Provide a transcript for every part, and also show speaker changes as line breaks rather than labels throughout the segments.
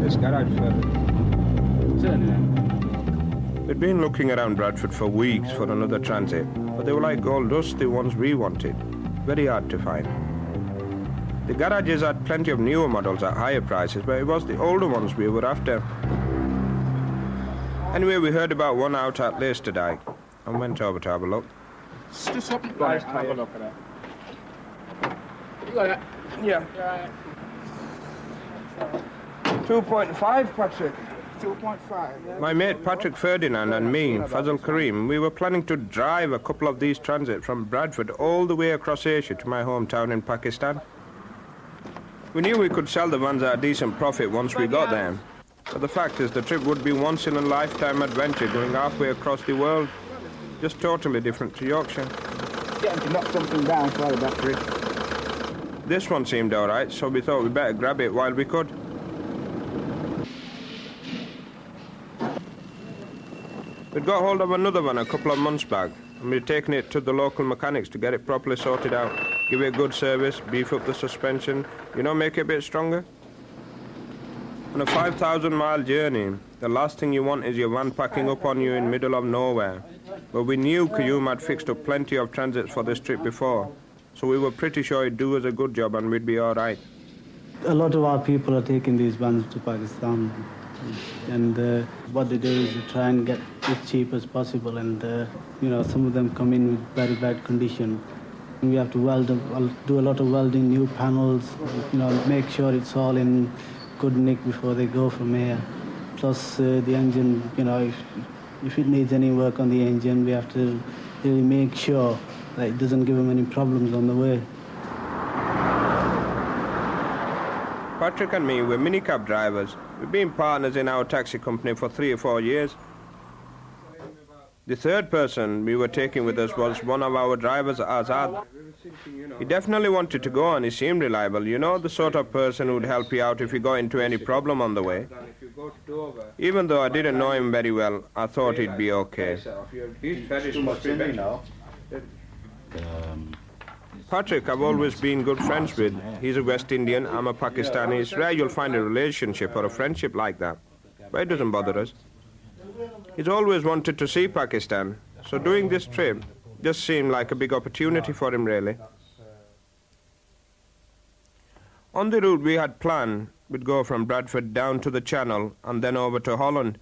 this garage first.
We'd been looking around Bradford for weeks for another transit, but they were like gold dust, the ones we wanted. Very hard to find. The garages had plenty of newer models at higher prices, but it was the older ones we were after. Anyway, we heard about one out at Leicester and went over to have a look.
Just have a look at it. You got it?
Yeah.
Right.
2.5, Patrick.
2.5.
My mate Patrick Ferdinand and me, Fazal Karim, we were planning to drive a couple of these transits from Bradford all the way across Asia to my hometown in Pakistan. We knew we could sell the vans at a decent profit once we got there. But the fact is the trip would be once-in-a-lifetime adventure going halfway across the world. Just totally different to Yorkshire.
Getting to knock something down for the battery.
This one seemed all right, so we thought we'd better grab it while we could. We'd got hold of another one a couple of months back, and we'd taken it to the local mechanics to get it properly sorted out, give it a good service, beef up the suspension, make it a bit stronger. On a 5,000-mile journey, the last thing you want is your van packing up on you in the middle of nowhere. But we knew Qayyum had fixed up plenty of transits for this trip before, so we were pretty sure he'd do us a good job and we'd be all right.
A lot of our people are taking these vans to Pakistan, and what they do is they try and get as cheap as possible, and some of them come in with very bad condition. We have to weld them, do a lot of welding, new panels, make sure it's all in good nick before they go from here. Plus the engine, if it needs any work on the engine, we have to really make sure that it doesn't give them any problems on the way.
Patrick and me were minicab drivers. We've been partners in our taxi company for 3 or 4 years. The third person we were taking with us was one of our drivers, Azad. He definitely wanted to go and he seemed reliable. The sort of person who'd help you out if you got into any problem on the way. Even though I didn't know him very well, I thought he'd be okay. Patrick, I've always been good friends with. He's a West Indian, I'm a Pakistani. It's rare you'll find a relationship or a friendship like that. But it doesn't bother us. He's always wanted to see Pakistan, so doing this trip just seemed like a big opportunity for him, really. On the route we had planned, we'd go from Bradford down to the Channel and then over to Holland.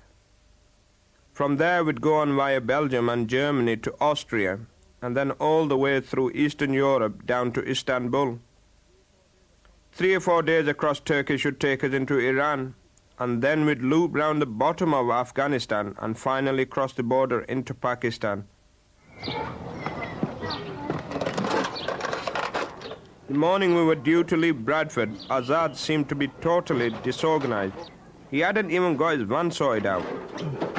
From there we'd go on via Belgium and Germany to Austria, and then all the way through Eastern Europe down to Istanbul. 3 or 4 days across Turkey should take us into Iran, and then we'd loop round the bottom of Afghanistan and finally cross the border into Pakistan. The morning we were due to leave Bradford, Azad seemed to be totally disorganized. He hadn't even got his van sorted out.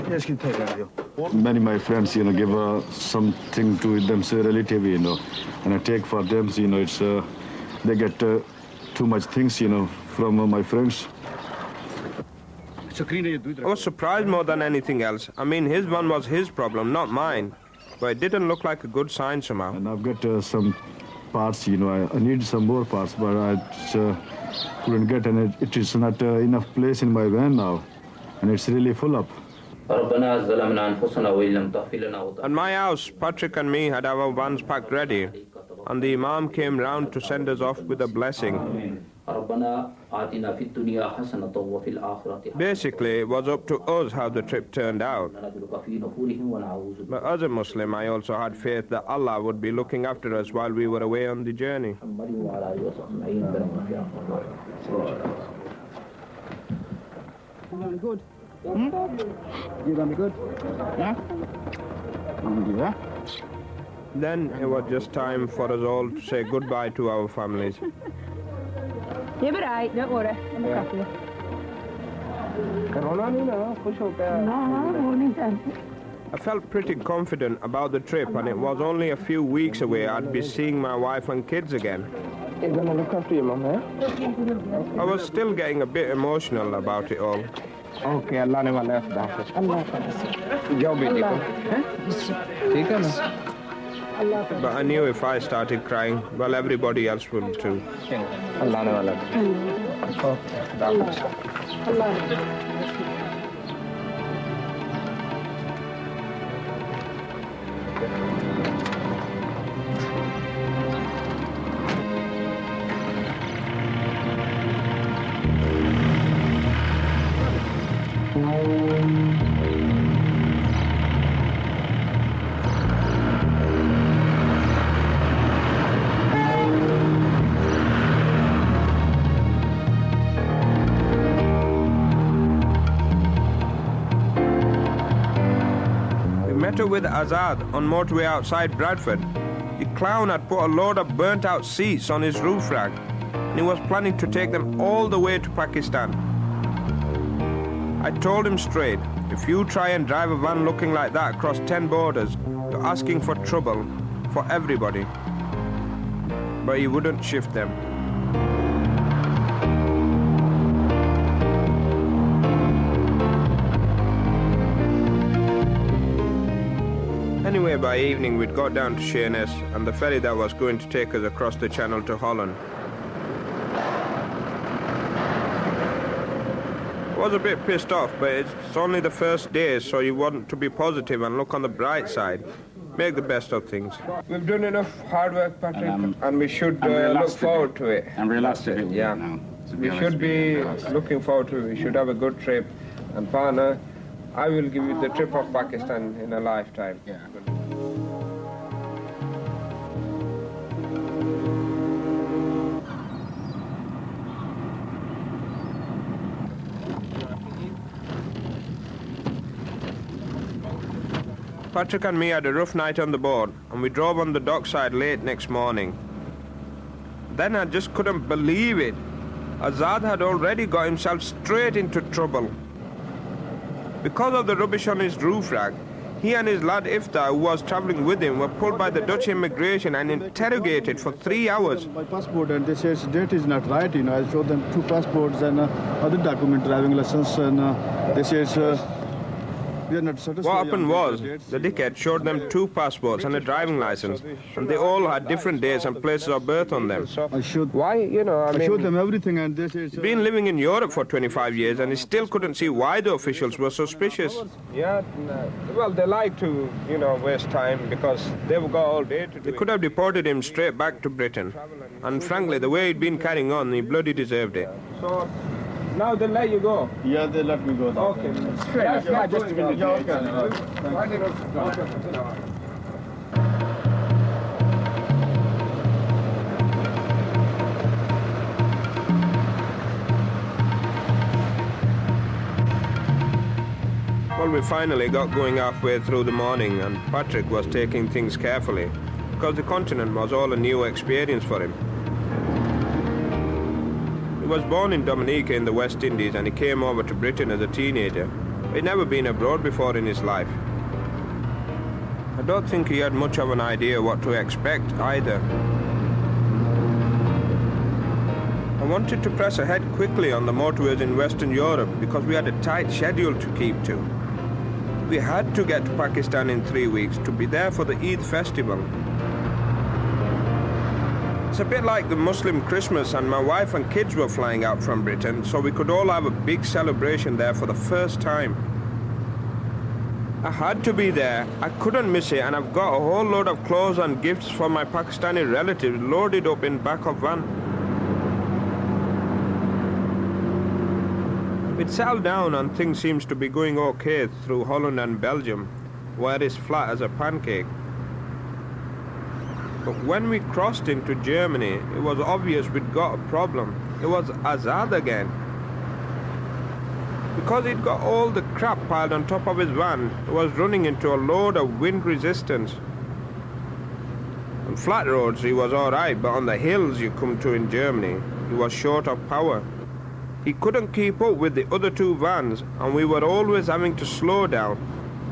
Yes, can take that.
Many of my friends, give something to them, say relative, and I take for them, it's they get too much things, from my friends.
I was surprised more than anything else. I mean, his van was his problem, not mine. But it didn't look like a good sign somehow.
And I've got some parts, I need some more parts, but I couldn't get, and it is not enough place in my van now, and it's really full up.
At my house, Patrick and me had our vans packed ready, and the Imam came round to send us off with a blessing. Basically, it was up to us how the trip turned out. But as a Muslim, I also had faith that Allah would be looking after us while we were away on the journey.
Good. You gonna be good? Yeah? Yeah.
Then it was just time for us all to say goodbye to our families.
You'll be right, don't worry. I'm a coffee.
I felt pretty confident about the trip, and it was only a few weeks away I'd be seeing my wife and kids again.
You're gonna look after your mum, eh?
I was still getting a bit emotional about it all.
Okay, Allah ne wala afda. Allah Jao beti ko. Theek hai na?
But I knew if I started crying, well, everybody else would too.
Allah ne wala. Okay.
We met up with Azad on motorway outside Bradford. The clown had put a load of burnt-out seats on his roof rack, and he was planning to take them all the way to Pakistan. I told him straight, if you try and drive a van looking like that across 10 borders, you're asking for trouble for everybody. But he wouldn't shift them. Anyway, by evening we'd got down to Sheerness and the ferry that was going to take us across the channel to Holland. I was a bit pissed off, but it's only the first day, so you want to be positive and look on the bright side. Make the best of things. We've done enough hard work, Patrick, and we should look forward to it.
I'm relaxed a bit now.
We should be looking forward to it. We should have a good trip. And partner, I will give you the trip of Pakistan in a lifetime.
Yeah.
Patrick and me had a rough night on the boat, and we drove on the dockside late next morning. Then I just couldn't believe it. Azad had already got himself straight into trouble. Because of the rubbish on his roof rack, he and his lad Iftar, who was travelling with him, were pulled by the Dutch immigration and interrogated for 3 hours.
My passport, and they says date is not right. I showed them 2 passports and other document, driving license, and they says we are not satisfied.
What happened was, the dickhead showed them 2 passports and a driving license, and they all had different dates and places of birth on them.
I showed.
Why,
I showed them everything, and they says.
He's been living in Europe for 25 years, and he still couldn't see why the officials were suspicious. Yeah, well, they like to, waste time because they've got all day to do. They could have deported him straight back to Britain, and frankly, the way he'd been carrying on, he bloody deserved it. So, now they'll let you go.
Yeah, they let me go.
Okay.
Straight. Yeah, just a minute.
Well, we finally got going halfway through the morning, and Patrick was taking things carefully, because the continent was all a new experience for him. He was born in Dominica in the West Indies, and he came over to Britain as a teenager. He'd never been abroad before in his life. I don't think he had much of an idea what to expect either. I wanted to press ahead quickly on the motorways in Western Europe because we had a tight schedule to keep to. We had to get to Pakistan in 3 weeks to be there for the Eid festival. It's a bit like the Muslim Christmas, and my wife and kids were flying out from Britain, so we could all have a big celebration there for the first time. I had to be there. I couldn't miss it, and I've got a whole load of clothes and gifts for my Pakistani relatives loaded up in back of van. We'd settled down and things seems to be going okay through Holland and Belgium, where it's flat as a pancake. But when we crossed into Germany, it was obvious we'd got a problem. It was Azad again. Because he'd got all the crap piled on top of his van, it was running into a load of wind resistance. On flat roads he was alright, but on the hills you come to in Germany, he was short of power. He couldn't keep up with the other 2 vans, and we were always having to slow down.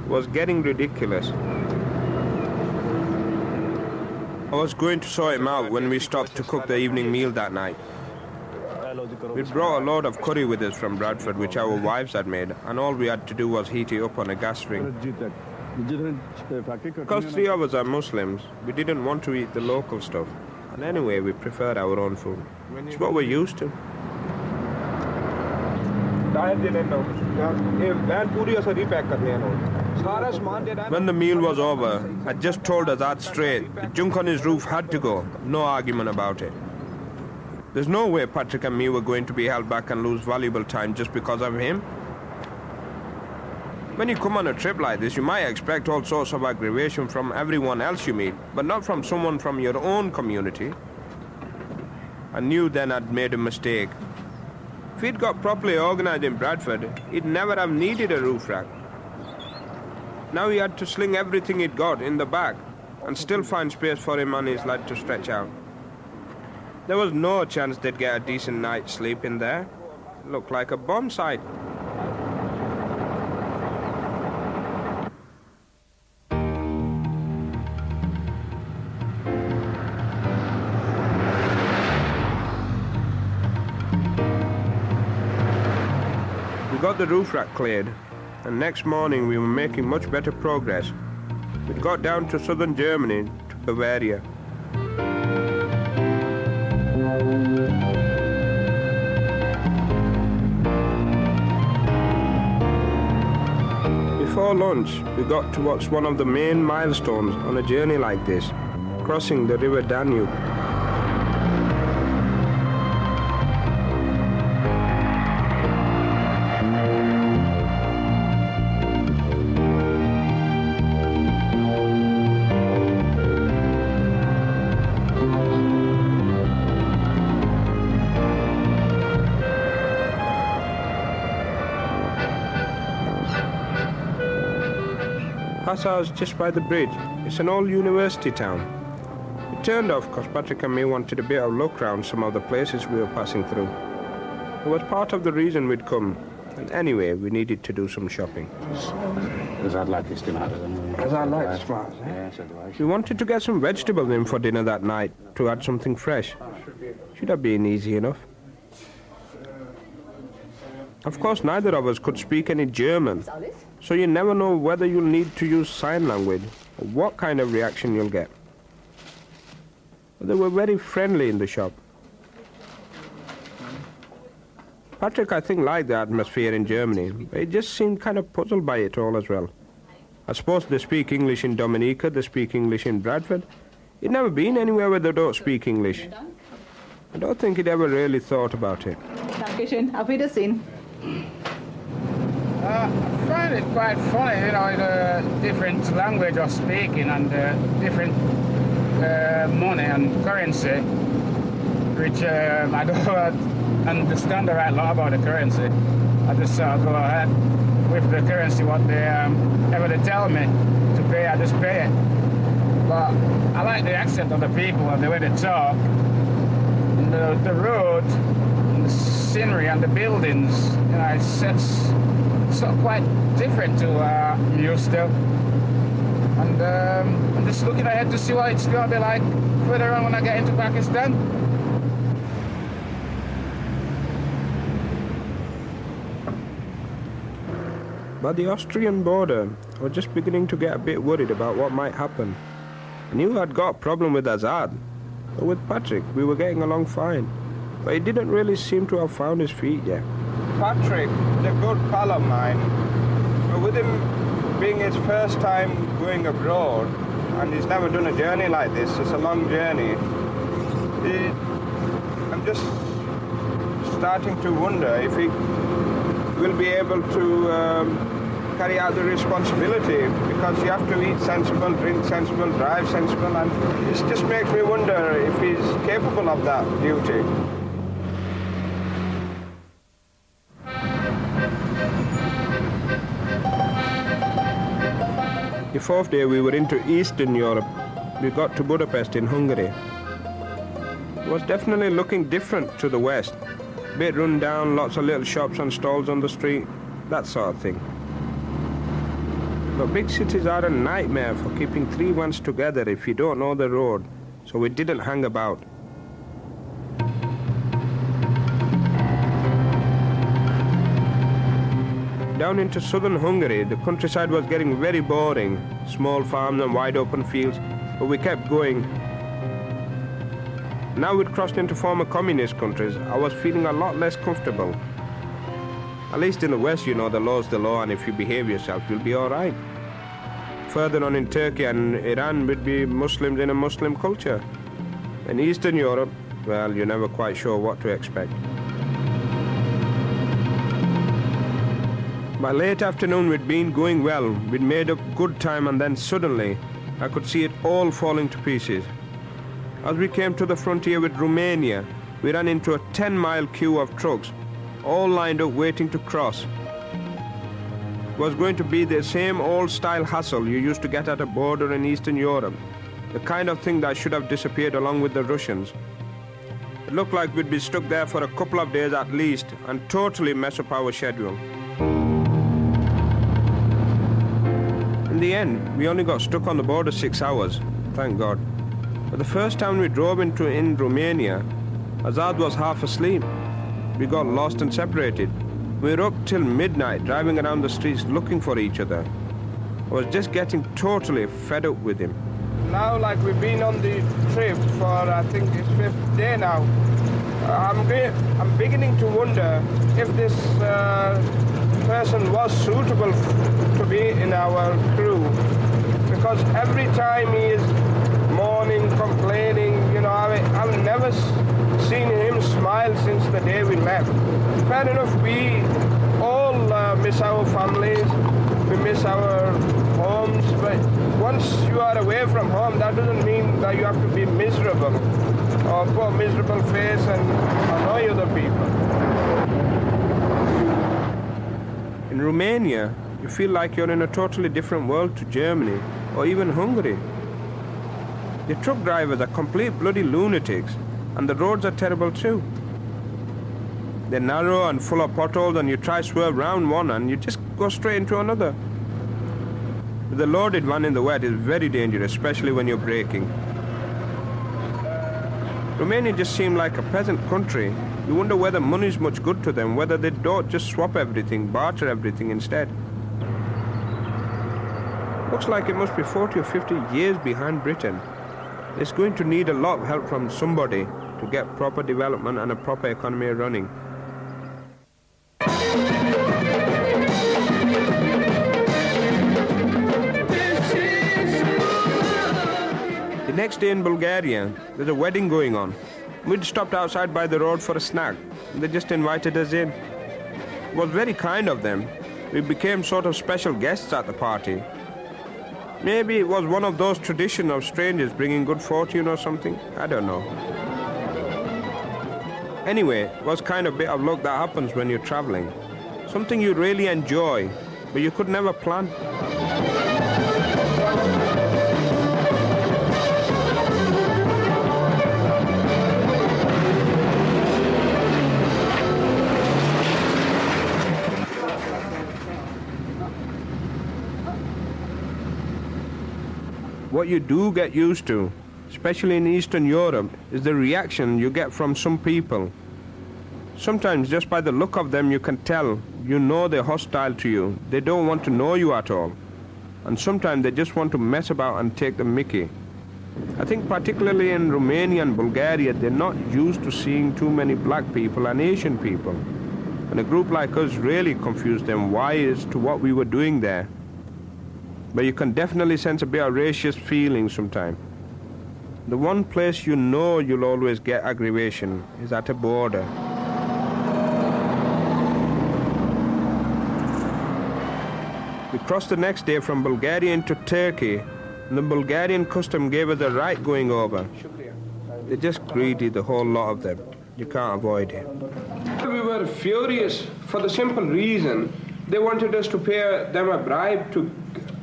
It was getting ridiculous. I was going to sort him out when we stopped to cook the evening meal that night. We brought a load of curry with us from Bradford, which our wives had made, and all we had to do was heat it up on a gas ring. Because 3 of us are Muslims, we didn't want to eat the local stuff. And anyway, we preferred our own food. It's what we're used to. When the meal was over, I just told Azad straight, the junk on his roof had to go, no argument about it. There's no way Patrick and me were going to be held back and lose valuable time just because of him. When you come on a trip like this, you might expect all sorts of aggravation from everyone else you meet, but not from someone from your own community. I knew then I'd made a mistake. If he'd got properly organized in Bradford, he'd never have needed a roof rack. Now he had to sling everything he'd got in the back and still find space for him and his lad to stretch out. There was no chance they'd get a decent night's sleep in there. It looked like a bomb site. We got the roof rack cleared, and next morning we were making much better progress. We got down to southern Germany, to Bavaria. Before lunch, we got to what's one of the main milestones on a journey like this, crossing the river Danube. Passau's just by the bridge. It's an old university town. We turned off because Patrick and me wanted a bit of look round some of the places we were passing through. It was part of the reason we'd come. And anyway, we needed to do some shopping. We wanted to get some vegetables in for dinner that night to add something fresh. Should have been easy enough. Of course, neither of us could speak any German, so you never know whether you'll need to use sign language or what kind of reaction you'll get. But they were very friendly in the shop. Patrick, I think, liked the atmosphere in Germany, but he just seemed kind of puzzled by it all as well. I suppose they speak English in Dominica, they speak English in Bradford. He'd never been anywhere where they don't speak English. I don't think he'd ever really thought about it.
Dankeschön. Auf Wiedersehen.
I find it quite funny, you know, the different language of speaking and different money and currency, which I don't understand the right lot about the currency. I just go ahead with the currency, what they ever they tell me to pay, I just pay it. But I like the accent of the people and the way they talk, and the road, and the scenery and the buildings. You know, it's sort of quite different to I'm used to. And I'm just looking ahead to see what it's going to be like further on when I get into Pakistan.
By the Austrian border, I was just beginning to get a bit worried about what might happen. I knew I'd got a problem with Azad, but with Patrick we were getting along fine. But he didn't really seem to have found his feet yet. Patrick is a good pal of mine, but with him being his first time going abroad, and he's never done a journey like this, it's a long journey, I'm just starting to wonder if he will be able to carry out the responsibility, because you have to eat sensible, drink sensible, drive sensible, and it just makes me wonder if he's capable of that duty. The fourth day we were into Eastern Europe. We got to Budapest in Hungary. It was definitely looking different to the West. A bit run down, lots of little shops and stalls on the street, that sort of thing. But big cities are a nightmare for keeping three ones together if you don't know the road, so we didn't hang about. Down into southern Hungary, the countryside was getting very boring. Small farms and wide open fields, but we kept going. Now we'd crossed into former communist countries, I was feeling a lot less comfortable. At least in the West, you know, the law's the law, and if you behave yourself, you'll be all right. Further on in Turkey and Iran would be Muslims in a Muslim culture. In Eastern Europe, well, you're never quite sure what to expect. By late afternoon, we'd been going well. We'd made up good time, and then suddenly, I could see it all falling to pieces. As we came to the frontier with Romania, we ran into a 10-mile queue of trucks, all lined up waiting to cross. It was going to be the same old-style hassle you used to get at a border in Eastern Europe, the kind of thing that should have disappeared along with the Russians. It looked like we'd be stuck there for a couple of days at least and totally mess up our schedule. In the end, we only got stuck on the border 6 hours, thank God. But the first time we drove in Romania, Azad was half asleep. We got lost and separated. We were up till midnight driving around the streets looking for each other. I was just getting totally fed up with him. Now, like we've been on the trip for, I think it's 5th day now, I'm beginning to wonder if this person was suitable to be in our crew. Because every time he is mourning, complaining, you know, I've never seen him smile since the day we left. Fair enough, we all miss our families, we miss our homes, but once you are away from home, that doesn't mean that you have to be miserable or put a miserable face and annoy other people. In Romania, you feel like you're in a totally different world to Germany or even Hungary. The truck drivers are complete bloody lunatics, and the roads are terrible too. They're narrow and full of potholes, and you try swerve round one and you just go straight into another. The loaded one in the wet is very dangerous, especially when you're braking. Romania just seemed like a peasant country. You wonder whether money's much good to them, whether they don't just swap everything, barter everything instead. Looks like it must be 40 or 50 years behind Britain. It's going to need a lot of help from somebody to get proper development and a proper economy running. The next day in Bulgaria, there's a wedding going on. We'd stopped outside by the road for a snack. They just invited us in. It was very kind of them. We became sort of special guests at the party. Maybe it was one of those traditions of strangers bringing good fortune or something. I don't know. Anyway, it was kind of a bit of luck that happens when you're traveling. Something you really enjoy, but you could never plan. What you do get used to, especially in Eastern Europe, is the reaction you get from some people. Sometimes just by the look of them you can tell, you know they're hostile to you. They don't want to know you at all. And sometimes they just want to mess about and take the mickey. I think particularly in Romania and Bulgaria, they're not used to seeing too many black people and Asian people. And a group like us really confused them why as to what we were doing there. But you can definitely sense a bit of racist feeling sometimes. The one place you know you'll always get aggravation is at a border. We crossed the next day from Bulgaria into Turkey, and the Bulgarian custom gave us a right going over. They're just greedy, the whole lot of them. You can't avoid it. We were furious for the simple reason they wanted us to pay them a bribe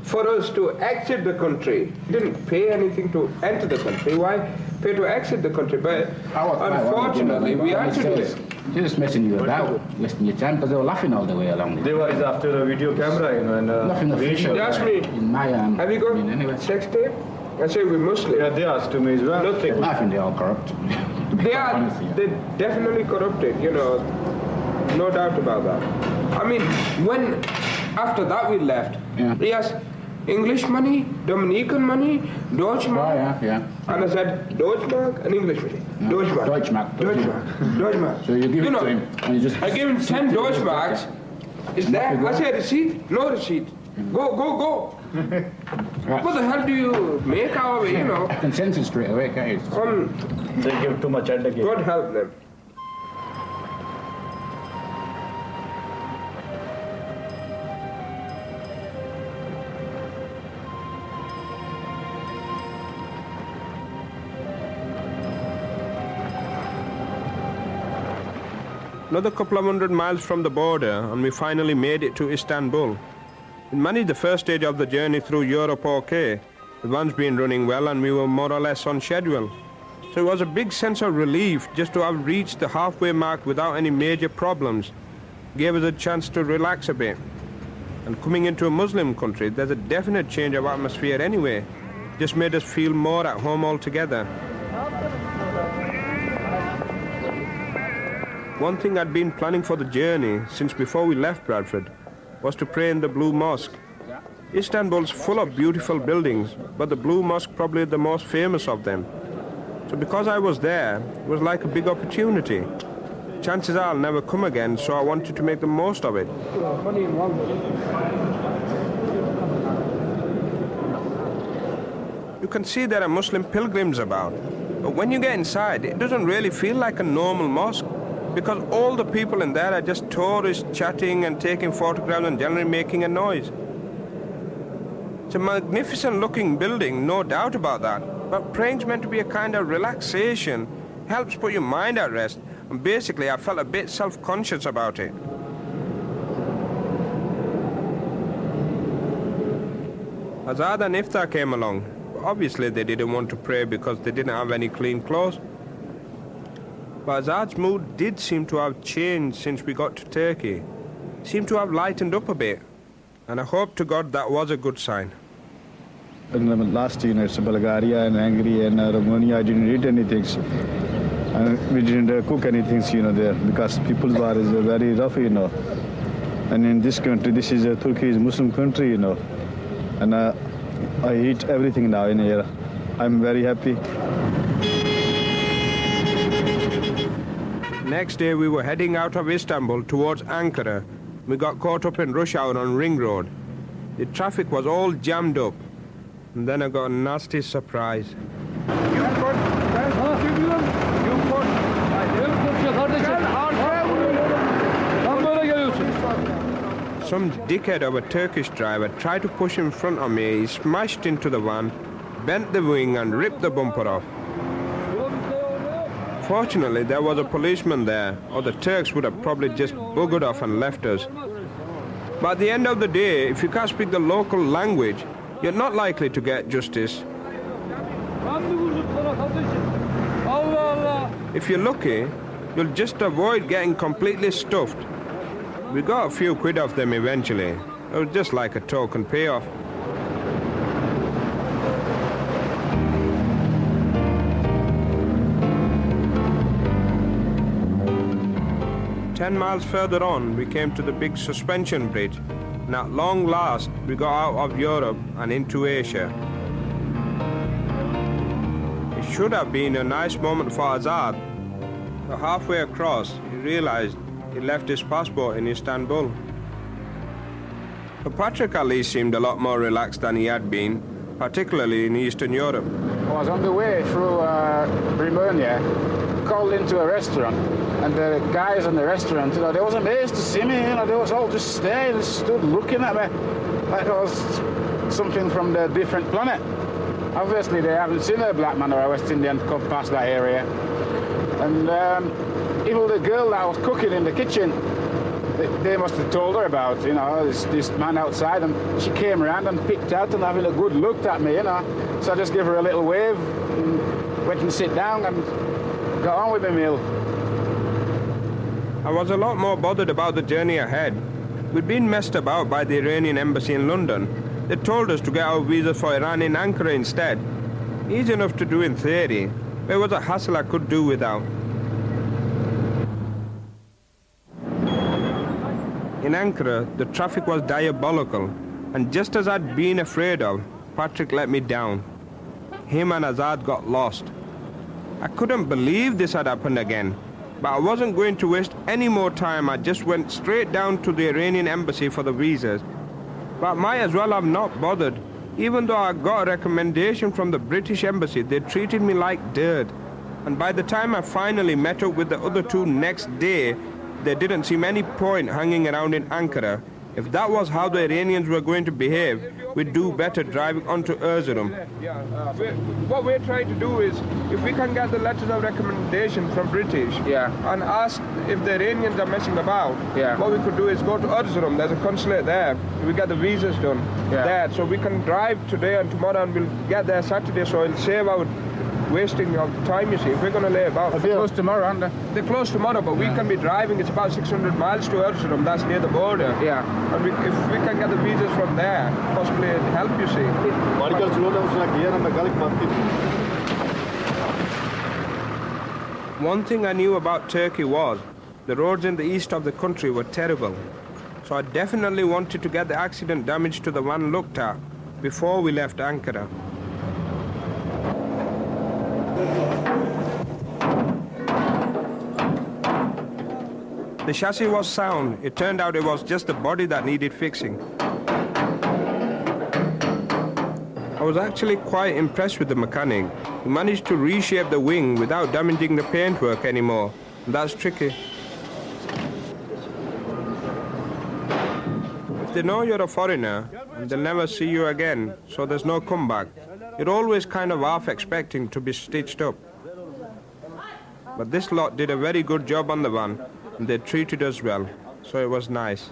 for us to exit the country. We didn't pay anything to enter the country. Why pay to exit the country? But unfortunately, we had to do it.
They're just messing you about, wasting your time, because they were laughing all the way along.
They were after a video camera, you know, and
nothing official.
They asked me,
in my
have you got
anyway.
sex tape? I say we're Muslim.
Yeah, they asked to me as well.
Nothing.
I think they're all corrupt.
They're definitely corrupted, you know, no doubt about that. I mean, when after that we left, he asked, English money, Dominican money, Deutschmark.
Yeah.
And I said, Deutschmark and English money.
Deutschmark.
Deutschmark.
So you give it to him, and you just...
I gave him 10 Deutschmarks, Is there? I say receipt. No receipt. Go.
Right.
What the hell do you make out of it, you know?
I can sense it straight away, can't you?
They give too much headache.
God help them. Another couple of 100 miles from the border, and we finally made it to Istanbul. We managed the first stage of the journey through Europe okay. The one's been running well, and we were more or less on schedule. So it was a big sense of relief just to have reached the halfway mark without any major problems. Gave us a chance to relax a bit. And coming into a Muslim country, there's a definite change of atmosphere anyway. Just made us feel more at home altogether. One thing I'd been planning for the journey since before we left Bradford was to pray in the Blue Mosque. Istanbul's full of beautiful buildings, but the Blue Mosque probably the most famous of them. So because I was there, it was like a big opportunity. Chances are I'll never come again, so I wanted to make the most of it. You can see there are Muslim pilgrims about, but when you get inside, it doesn't really feel like a normal mosque, because all the people in there are just tourists chatting and taking photographs and generally making a noise. It's a magnificent looking building, no doubt about that, but praying's meant to be a kind of relaxation, helps put your mind at rest, and basically I felt a bit self-conscious about it. Azad and Iftar came along, but obviously they didn't want to pray because they didn't have any clean clothes. But Azad's mood did seem to have changed since we got to Turkey. Seemed to have lightened up a bit. And I hope to God that was a good sign.
In the last year, it's Bulgaria and Hungary and Romania. I didn't eat anything. We didn't cook anything, there, because people's war is very rough, And in this country, this is Turkey is a Muslim country, And I eat everything now in here. I'm very happy.
Next day we were heading out of Istanbul towards Ankara. We got caught up in rush hour on Ring Road. The traffic was all jammed up. And then I got a nasty surprise. Some dickhead of a Turkish driver tried to push in front of me. He smashed into the van, bent the wing and ripped the bumper off. Fortunately, there was a policeman there, or the Turks would have probably just buggered off and left us. But at the end of the day, if you can't speak the local language, you're not likely to get justice. If you're lucky, you'll just avoid getting completely stuffed. We got a few quid off them eventually. It was just like a token payoff. Ten miles further on, we came to the big suspension bridge, and at long last, we got out of Europe and into Asia. It should have been a nice moment for Azad, but halfway across, he realized he left his passport in Istanbul. But Patrick at least seemed a lot more relaxed than he had been, particularly in Eastern Europe.
I was on the way through Romania, called into a restaurant, and the guys in the restaurant, they was amazed to see me, they was all just staring, they stood looking at me like I was something from a different planet. Obviously they haven't seen a black man or a West Indian come past that area. And even the girl that was cooking in the kitchen, they must have told her about, this man outside, and she came around and picked out and having a good look at me, So I just gave her a little wave and went and sit down and got on with the meal.
I was a lot more bothered about the journey ahead. We'd been messed about by the Iranian embassy in London. They told us to get our visa for Iran in Ankara instead. Easy enough to do in theory, but it was a hassle I could do without. In Ankara, the traffic was diabolical, and just as I'd been afraid of, Patrick let me down. Him and Azad got lost. I couldn't believe this had happened again. But I wasn't going to waste any more time. I just went straight down to the Iranian embassy for the visas. But might as well have not bothered. Even though I got a recommendation from the British embassy, they treated me like dirt. And by the time I finally met up with the other two next day, there didn't seem any point hanging around in Ankara. If that was how the Iranians were going to behave, we'd do better driving onto Erzurum. What we're trying to do is, if we can get the letters of recommendation from British and ask if the Iranians are messing about, what we could do is go to Erzurum. There's a consulate there. We get the visas done there. So we can drive today and tomorrow and we'll get there Saturday, so it'll save our wasting of time, you see. If we're going to lay about...
They're close tomorrow, aren't they?
They're close tomorrow, but we can be driving. It's about 600 miles to Erzurum. That's near the border.
Yeah.
And if we can get the visas from there, possibly it'll help, you see. One thing I knew about Turkey was the roads in the east of the country were terrible. So I definitely wanted to get the accident damage to the van looked at before we left Ankara. The chassis was sound. It turned out it was just the body that needed fixing. I was actually quite impressed with the mechanic. He managed to reshape the wing without damaging the paintwork anymore. That's tricky. If they know you're a foreigner, they'll never see you again, so there's no comeback. You're always kind of half expecting to be stitched up. But this lot did a very good job on the van, and they treated us well, so it was nice.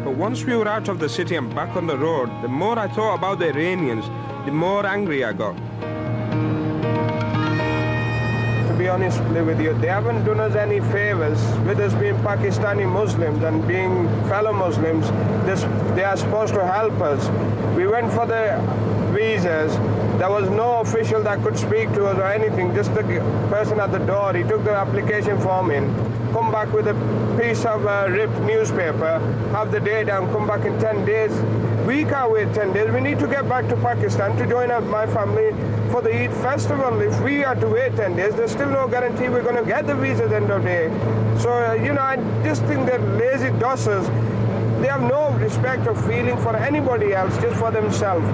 But once we were out of the city and back on the road, the more I thought about the Iranians, the more angry I got. To be honest with you, they haven't done us any favors with us being Pakistani Muslims and being fellow Muslims. They are supposed to help us. We went for the visas. There was no official that could speak to us or anything, just the person at the door. He took the application form in, come back with a piece of ripped newspaper, have the date down, come back in 10 days. We can't wait 10 days. We need to get back to Pakistan to join up my family for the Eid festival. If we are to wait 10 days, there's still no guarantee we're going to get the visa at the end of the day. So, I just think that lazy dossers, they have no respect or feeling for anybody else, just for themselves.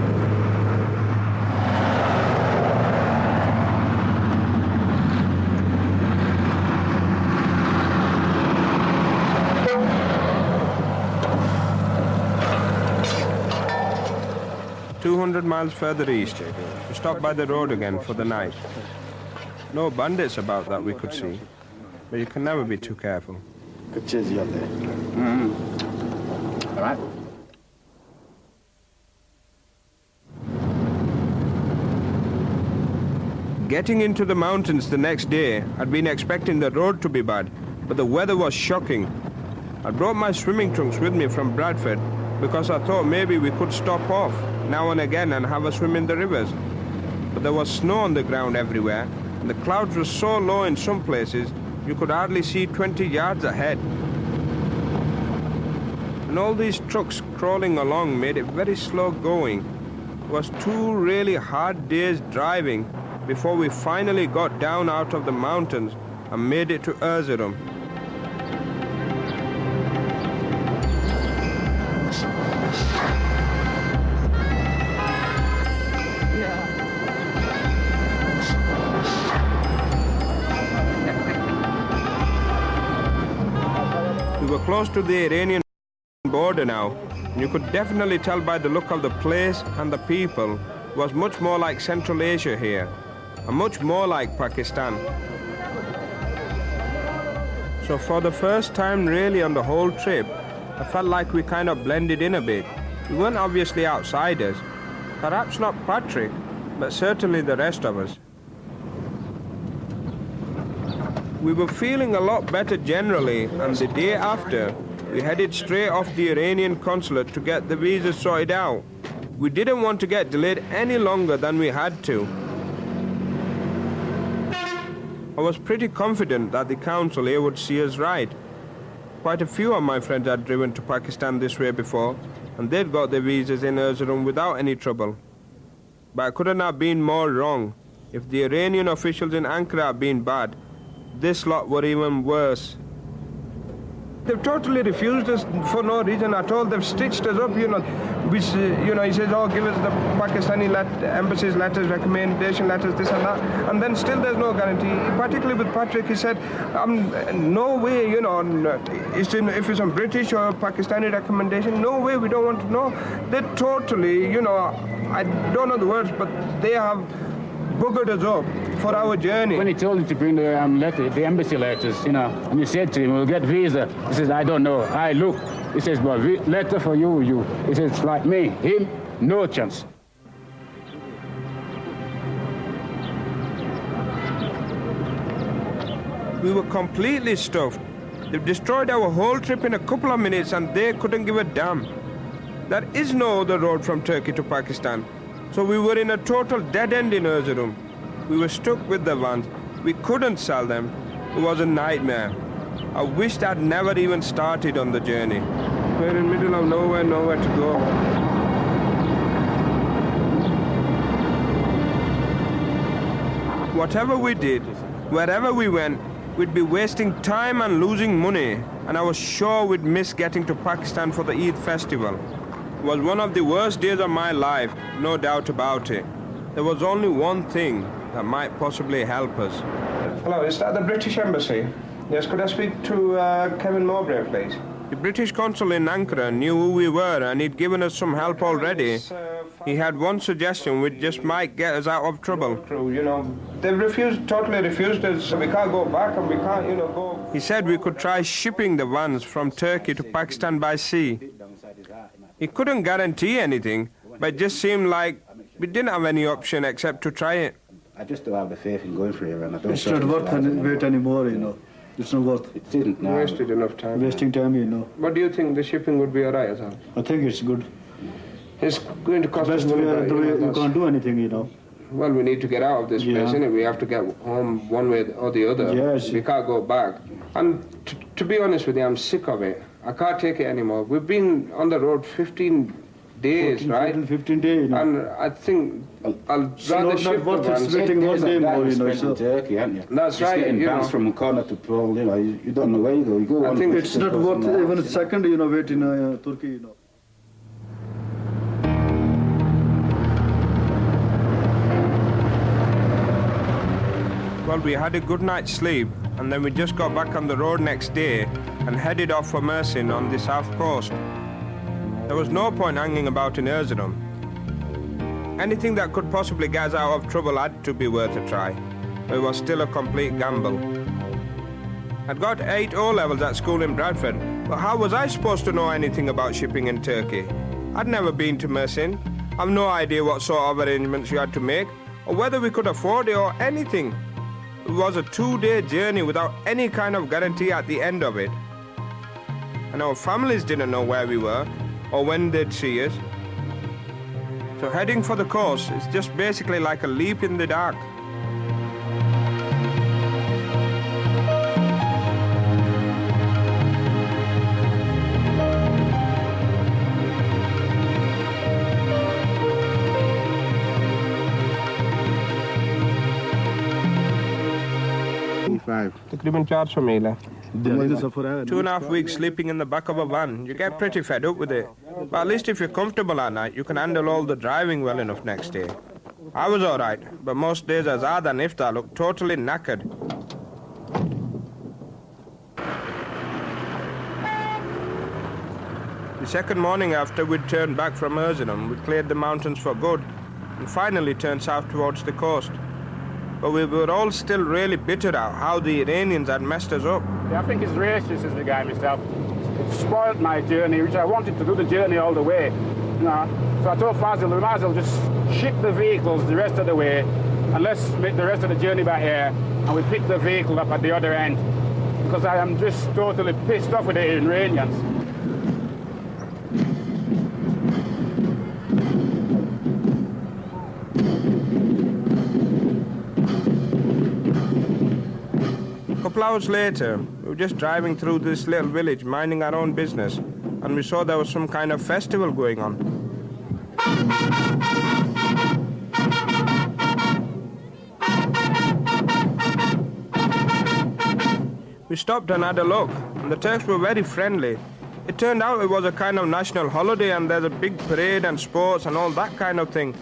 "200 miles further east, we stopped by the road again for the night. No bandits about that we could see, but you can never be too careful."
All right.
Getting into the mountains the next day, I'd been expecting the road to be bad, but the weather was shocking. I brought my swimming trunks with me from Bradford because I thought maybe we could stop off now and again and have a swim in the rivers. But there was snow on the ground everywhere, and the clouds were so low in some places you could hardly see 20 yards ahead. And all these trucks crawling along made it very slow going. It was 2 really hard days driving before we finally got down out of the mountains and made it to Erzurum. We were close to the Iranian border now, and you could definitely tell by the look of the place and the people it was much more like Central Asia here, and much more like Pakistan. So for the first time really on the whole trip, I felt like we kind of blended in a bit. We weren't obviously outsiders, perhaps not Patrick, but certainly the rest of us. We were feeling a lot better generally, and the day after, we headed straight off the Iranian consulate to get the visa sorted out. We didn't want to get delayed any longer than we had to. I was pretty confident that the council here would see us right. Quite a few of my friends had driven to Pakistan this way before, and they'd got their visas in Erzurum without any trouble. But I couldn't have been more wrong. If the Iranian officials in Ankara had been bad, this lot were even worse. They've totally refused us for no reason at all. They've stitched us up, which, he says, oh, give us the Pakistani embassy's letters, recommendation letters, this and that. And then still there's no guarantee. Particularly with Patrick, he said, no way, if it's a British or Pakistani recommendation, no way, we don't want to know. They totally, I don't know the words, but they have buggered us up for our journey.
When he told him to bring the embassy letters, and he said to him, we'll get visa. He says, I don't know. Look. He says, well, letter for you. He says, it's like me. Him, no chance.
We were completely stuffed. They've destroyed our whole trip in a couple of minutes and they couldn't give a damn. There is no other road from Turkey to Pakistan. So we were in a total dead end in Erzurum. We were stuck with the vans. We couldn't sell them. It was a nightmare. I wished I'd never even started on the journey. We're in the middle of nowhere to go. Whatever we did, wherever we went, we'd be wasting time and losing money. And I was sure we'd miss getting to Pakistan for the Eid festival. It was one of the worst days of my life, no doubt about it. There was only one thing that might possibly help us. Hello, is that the British Embassy? Yes, could I speak to Kevin Mowbray, please? The British consul in Ankara knew who we were and he'd given us some help already. He had one suggestion which just might get us out of trouble. They've totally refused us, so we can't go back and we can't, go. He said we could try shipping the vans from Turkey to Pakistan by sea. He couldn't guarantee anything, but it just seemed like we didn't have any option except to try it.
I just don't have the faith in going for it, and I don't.
It's not worth wait anymore, It's not worth.
It isn't now.
Wasted enough time.
Wasting time,
What do you think? The shipping would be alright as well?
I think it's good.
It's going to cost us
Best
money.
we can't do anything,
Well, we need to get out of this place, innit? We have to get home one way or the other.
Yes.
We can't go back. And to be honest with you, I'm sick of it. I can't take it anymore. We've been on the road 15 days,
14,
right?
15 days,
And I think I'll rather ship the vans.
Waiting one day more,
So Turkey, aren't you?
That's
Just
right,
getting bounced from corner to pole, you don't know where you go. You go.
I think
It's not worth even a second, wait in Turkey,
Well, we had a good night's sleep, and then we just got back on the road next day and headed off for Mersin on the south coast. There was no point hanging about in Erzurum. Anything that could possibly get us out of trouble had to be worth a try. It was still a complete gamble. I'd got 8 O-levels at school in Bradford, but how was I supposed to know anything about shipping in Turkey? I'd never been to Mersin. I've no idea what sort of arrangements you had to make, or whether we could afford it or anything. It was a 2-day journey without any kind of guarantee at the end of it. And our families didn't know where we were or when they'd see us. So heading for the coast is just basically like a leap in the dark. तकरीबन 400 मील है 2.5 weeks sleeping in the back of a van. You get pretty fed up with it. But at least if you're comfortable at night, you can handle all the driving well enough next day. I was alright, but most days Azad and Iftar looked totally knackered. The second morning after we'd turned back from Erzurum, we cleared the mountains for good and finally turned south towards the coast. But we were all still really bitter at how the Iranians had messed us up.
Yeah, I think it's racist as the guy myself. It spoiled my journey, which I wanted to do the journey all the way. So I told Fazil, we might as well just ship the vehicles the rest of the way and let's make the rest of the journey by air and we pick the vehicle up at the other end. Because I am just totally pissed off with the Iranians.
A couple hours later, we were just driving through this little village, minding our own business, and we saw there was some kind of festival going on. We stopped and had a look, and the Turks were very friendly. It turned out it was a kind of national holiday, and there's a big parade and sports and all that kind of thing.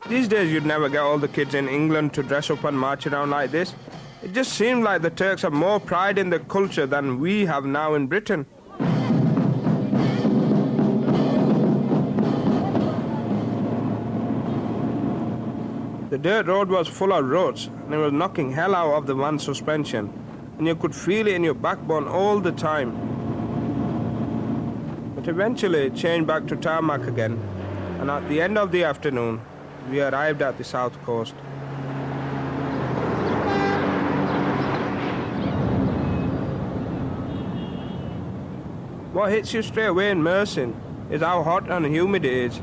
These days you'd never get all the kids in England to dress up and march around like this. It just seemed like the Turks have more pride in their culture than we have now in Britain. The dirt road was full of ruts, and it was knocking hell out of the van's suspension, and you could feel it in your backbone all the time. But eventually it changed back to tarmac again, and at the end of the afternoon, we arrived at the south coast. What hits you straight away in Mersin is how hot and humid it is.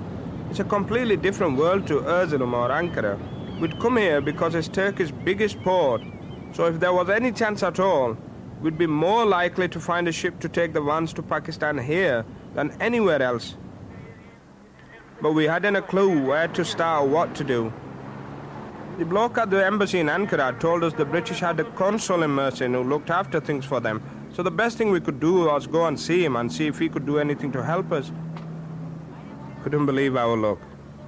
It's a completely different world to Erzurum or Ankara. We'd come here because it's Turkey's biggest port, so if there was any chance at all, we'd be more likely to find a ship to take the vans to Pakistan here than anywhere else. But we hadn't a clue where to start or what to do. The bloke at the embassy in Ankara told us the British had a consul in Mersin who looked after things for them, so the best thing we could do was go and see him and see if he could do anything to help us. Couldn't believe our luck.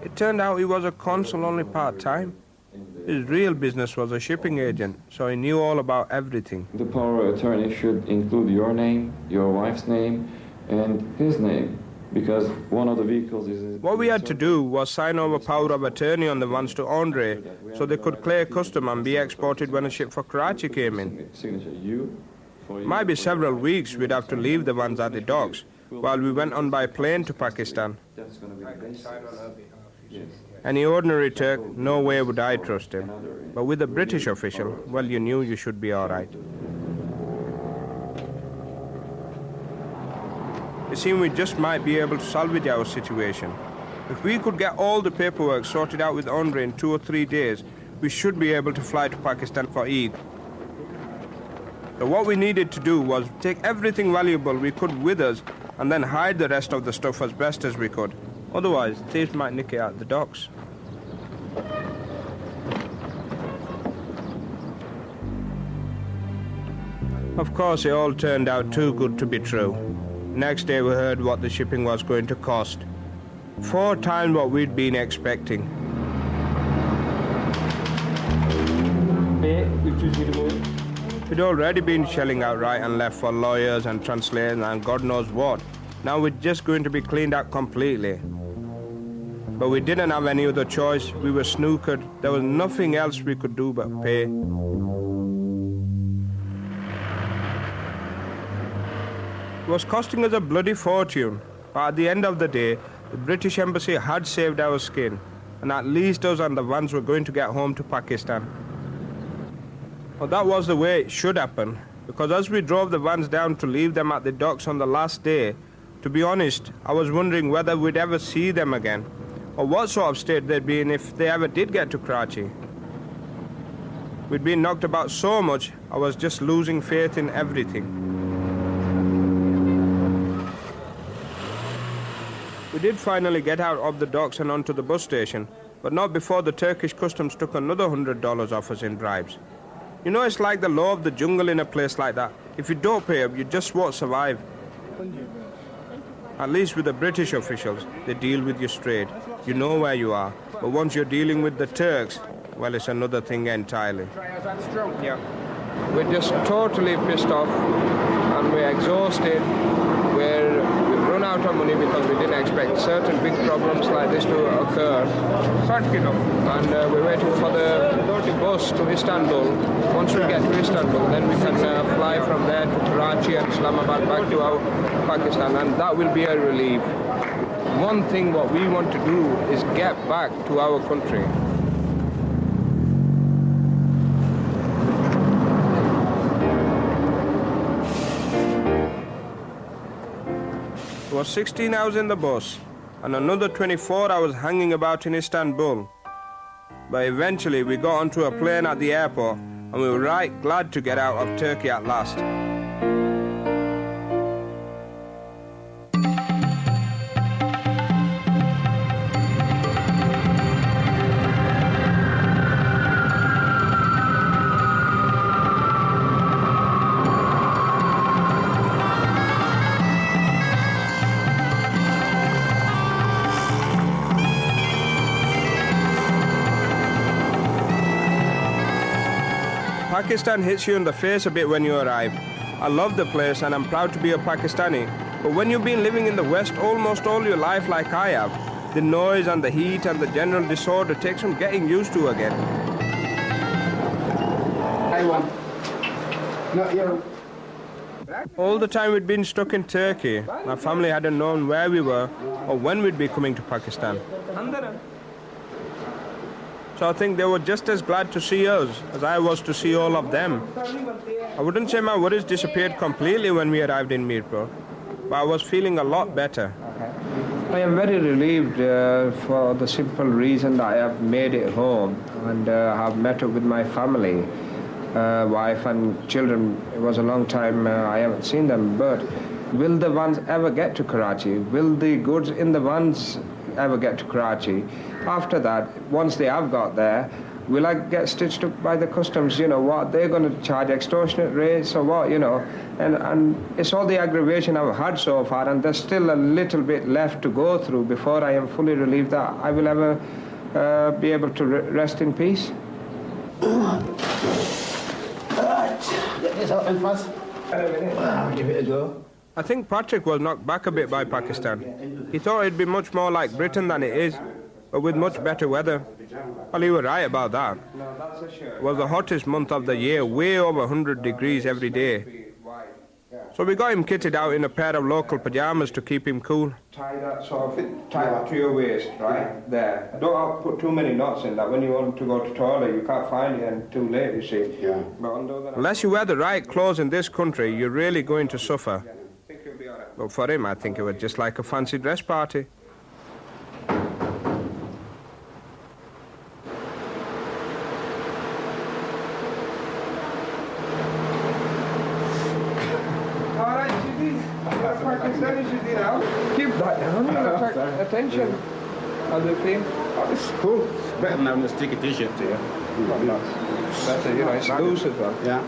It turned out he was a consul only part-time. His real business was a shipping agent, so he knew all about everything.
The power of attorney should include your name, your wife's name, and his name, because one of the vehicles is...
What we had to do was sign over power of attorney on the vans to Andre, so they could clear custom and be exported when a ship for Karachi came in. Might be several weeks we'd have to leave the vans at the docks, while we went on by plane to Pakistan. Any ordinary Turk, no way would I trust him. But with a British official, well, you knew you should be all right. It seemed we just might be able to salvage our situation. If we could get all the paperwork sorted out with Andre in 2 or 3 days, we should be able to fly to Pakistan for Eid. So what we needed to do was take everything valuable we could with us and then hide the rest of the stuff as best as we could. Otherwise, thieves might nick it at the docks. Of course, it all turned out too good to be true. Next day we heard what the shipping was going to cost. 4 times what we'd been expecting. We'd already been shelling out right and left for lawyers and translators and God knows what. Now we're just going to be cleaned out completely. But we didn't have any other choice. We were snookered. There was nothing else we could do but pay. It was costing us a bloody fortune. But at the end of the day, the British embassy had saved our skin. And at least us and the vans were going to get home to Pakistan. Well, that was the way it should happen. Because as we drove the vans down to leave them at the docks on the last day, to be honest, I was wondering whether we'd ever see them again, or what sort of state they'd be in if they ever did get to Karachi. We'd been knocked about so much, I was just losing faith in everything. We did finally get out of the docks and onto the bus station, but not before the Turkish customs took another $100 off us in bribes. You know, it's like the law of the jungle in a place like that. If you don't pay up, you just won't survive. At least with the British officials, they deal with you straight. You know where you are. But once you're dealing with the Turks, well, it's another thing entirely. Yeah. We're just totally pissed off, and we're exhausted. We've run out of money because we didn't expect certain big problems like this to occur. And we're waiting for the bus to Istanbul. Once we get to Istanbul, then we can fly from there to Karachi and Islamabad back to our Pakistan, and that will be a relief. One thing what we want to do is get back to our country. It was 16 hours in the bus and another 24 hours hanging about in Istanbul. But eventually we got onto a plane at the airport and we were right glad to get out of Turkey at last. Pakistan hits you in the face a bit when you arrive. I love the place and I'm proud to be a Pakistani. But when you've been living in the West almost all your life like I have, the noise and the heat and the general disorder takes some getting used to again. All the time we'd been stuck in Turkey, my family hadn't known where we were or when we'd be coming to Pakistan. So I think they were just as glad to see us as I was to see all of them. I wouldn't say my worries disappeared completely when we arrived in Mirpur, but I was feeling a lot better.
I am very relieved for the simple reason that I have made it home and have met up with my family, wife and children. It was a long time I haven't seen them, but will the vans ever get to Karachi? Will the goods in the vans ever get to Karachi? After that, once they have got there, will I get stitched up by the customs? You know what, they're going to charge extortionate rates or what, you know, and it's all the aggravation I've had so far, and there's still a little bit left to go through before I am fully relieved that I will ever be able to rest in peace.
Give it a go.
I think Patrick was knocked back a bit by Pakistan. He thought it'd be much more like Britain than it is, but with much better weather. Well, he was right about that. It was the hottest month of the year, way over 100 degrees every day. So we got him kitted out in a pair of local pajamas to keep him cool.
Tie that to your waist, right there. Don't put too many knots in that. When you want to go to toilet, you can't find it and too late, you see.
Yeah.
Unless you wear the right clothes in this country, you're really going to suffer. But for him, I think it was just like a fancy dress party.
Keep that down, attract attention. How do you feel?
Oh, this is cool. It's better than having a sticky t-shirt to you.
That's it, you know, it's loose as well.
Yeah.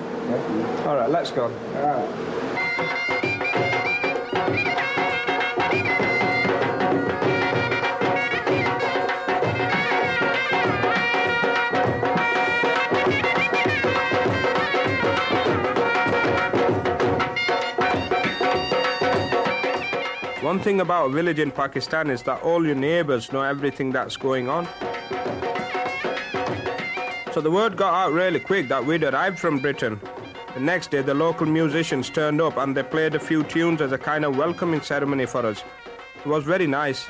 All right, let's go.
One thing about a village in Pakistan is that all your neighbours know everything that's going on. So the word got out really quick that we'd arrived from Britain. The next day, the local musicians turned up and they played a few tunes as a kind of welcoming ceremony for us. It was very nice.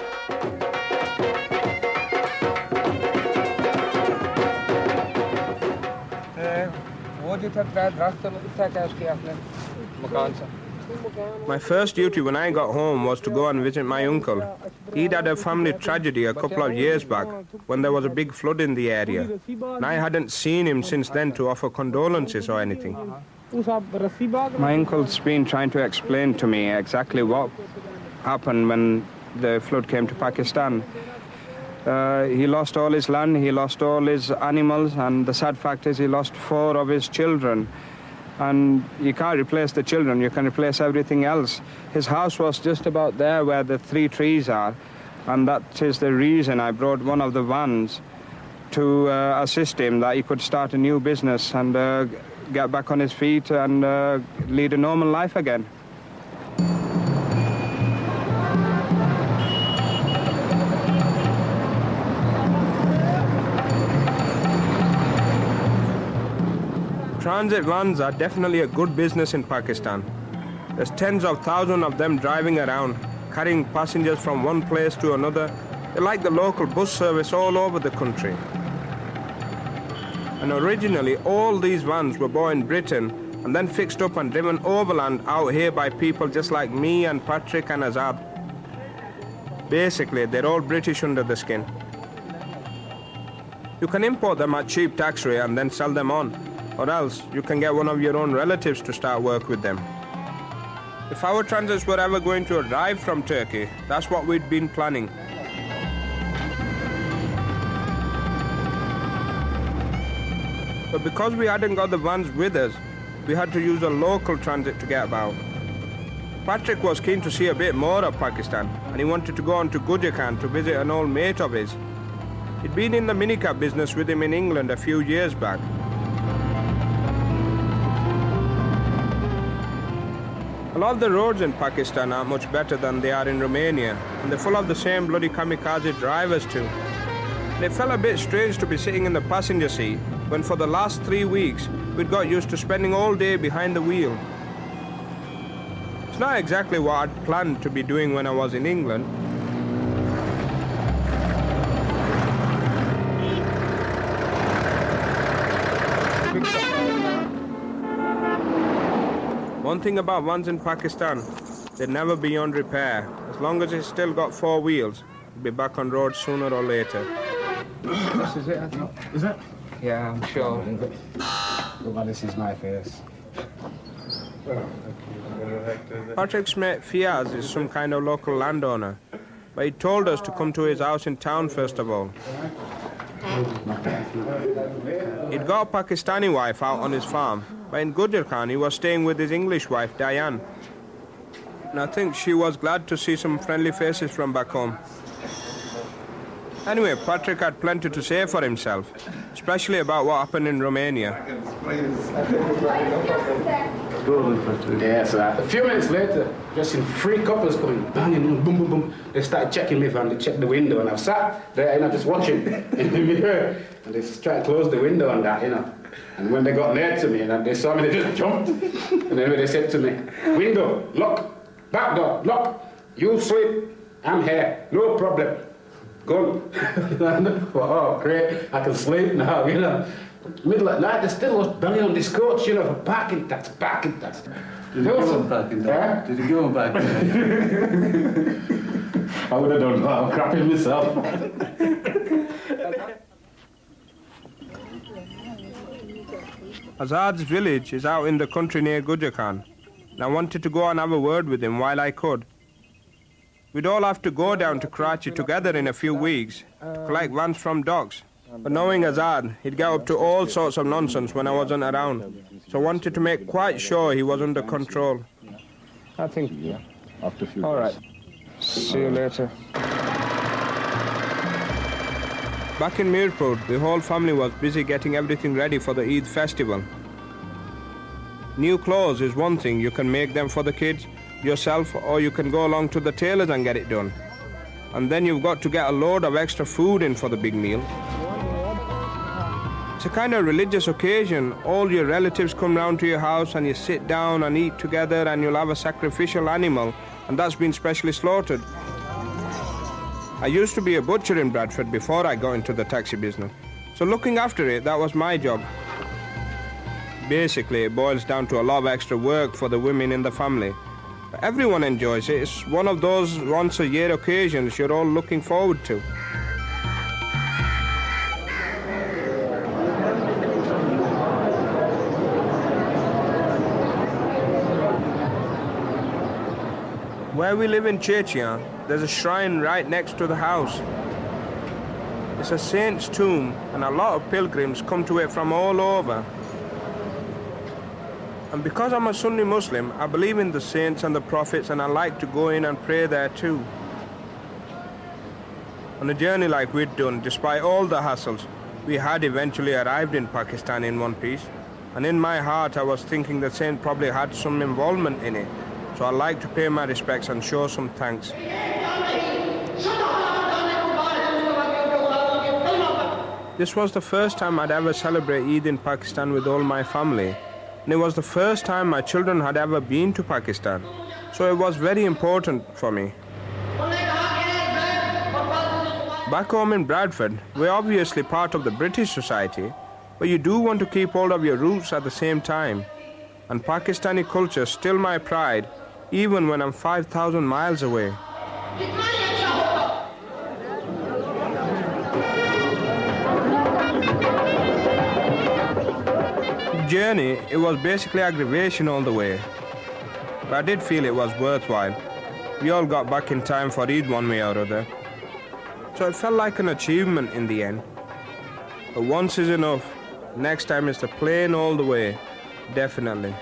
My first duty when I got home was to go and visit my uncle. He'd had a family tragedy a couple of years back when there was a big flood in the area. And I hadn't seen him since then to offer condolences or anything. My uncle's been trying to explain to me exactly what happened when the flood came to Pakistan. He lost all his land, he lost all his animals, and the sad fact is he lost 4 of his children. And you can't replace the children, you can replace everything else. His house was just about there where the 3 trees are, and that is the reason I brought one of the vans to assist him, that he could start a new business and get back on his feet and lead a normal life again. Transit vans are definitely a good business in Pakistan. There's tens of thousands of them driving around, carrying passengers from one place to another. They're like the local bus service all over the country. And originally, all these vans were bought in Britain and then fixed up and driven overland out here by people just like me and Patrick and Azad. Basically, they're all British under the skin. You can import them at cheap tax rate and then sell them on. or else you can get one of your own relatives to start work with them. If our transits were ever going to arrive from Turkey, that's what we'd been planning. But because we hadn't got the vans with us, we had to use a local transit to get about. Patrick was keen to see a bit more of Pakistan, and he wanted to go on to Gujarat to visit an old mate of his. He'd been in the minicab business with him in England a few years back. A lot of the roads in Pakistan aren't much better than they are in Romania, and they're full of the same bloody kamikaze drivers too. And it felt a bit strange to be sitting in the passenger seat when for the last 3 weeks we'd got used to spending all day behind the wheel. It's not exactly what I'd planned to be doing when I was in England. One thing about vans in Pakistan, they'd never be on repair. As long as it's still got 4 wheels, it'll be back on road sooner or later.
This is it, I think.
Is it?
Yeah, I'm sure.
Well, this is my face.
Patrick's mate Fiaz is some kind of local landowner, but he told us to come to his house in town first of all. He'd got a Pakistani wife out on his farm, but in Gujarat he was staying with his English wife Diane. And I think she was glad to see some friendly faces from back home. Anyway, Patrick had plenty to say for himself, especially about what happened in Romania.
Yeah, so a few minutes later, just in 3 couples coming, banging, boom, boom, boom. They started checking me van, they checked the window, and I've sat there, just watching in the mirror. And they tried to close the window and that, And when they got near to me, and they saw me, they just jumped. And then they said to me, window, lock, back door, lock. You sleep, I'm here, no problem. Go. Oh, great, I can sleep now, Middle of the night, they still was banging on this coach, for parking tax.
Did you give him parking tax? Did you give him parking tax?
I would have done that, I'm crapping myself.
Azad's village is out in the country near Gujarat, and I wanted to go and have a word with him while I could. We'd all have to go down to Karachi together in a few weeks to collect vans from docks. But knowing Azad, he'd get up to all sorts of nonsense when I wasn't around, so I wanted to make quite sure he was under control.
I think,
Yeah, after a few
all
days.
right. See you later.
Back in Mirpur, the whole family was busy getting everything ready for the Eid festival. New clothes is one thing, you can make them for the kids yourself, or you can go along to the tailors and get it done. And then you've got to get a load of extra food in for the big meal. It's a kind of religious occasion. All your relatives come round to your house and you sit down and eat together, and you'll have a sacrificial animal, and that's been specially slaughtered. I used to be a butcher in Bradford before I got into the taxi business, so looking after it, that was my job. Basically, it boils down to a lot of extra work for the women in the family. But everyone enjoys it. It's one of those once-a-year occasions you're all looking forward to. Where we live in Chechia, there's a shrine right next to the house. It's a saint's tomb, and a lot of pilgrims come to it from all over. And because I'm a Sunni Muslim, I believe in the saints and the prophets, and I like to go in and pray there too. On a journey like we'd done, despite all the hassles, we had eventually arrived in Pakistan in one piece. And in my heart, I was thinking the saint probably had some involvement in it. So I like to pay my respects and show some thanks. This was the first time I'd ever celebrate Eid in Pakistan with all my family. And it was the first time my children had ever been to Pakistan. So it was very important for me. Back home in Bradford, we're obviously part of the British society, but you do want to keep hold of your roots at the same time. And Pakistani culture is still my pride, even when I'm 5,000 miles away. journey, it was basically aggravation all the way. But I did feel it was worthwhile. We all got back in time for Eid one way or other. So it felt like an achievement in the end. But once is enough. Next time is the plane all the way. Definitely.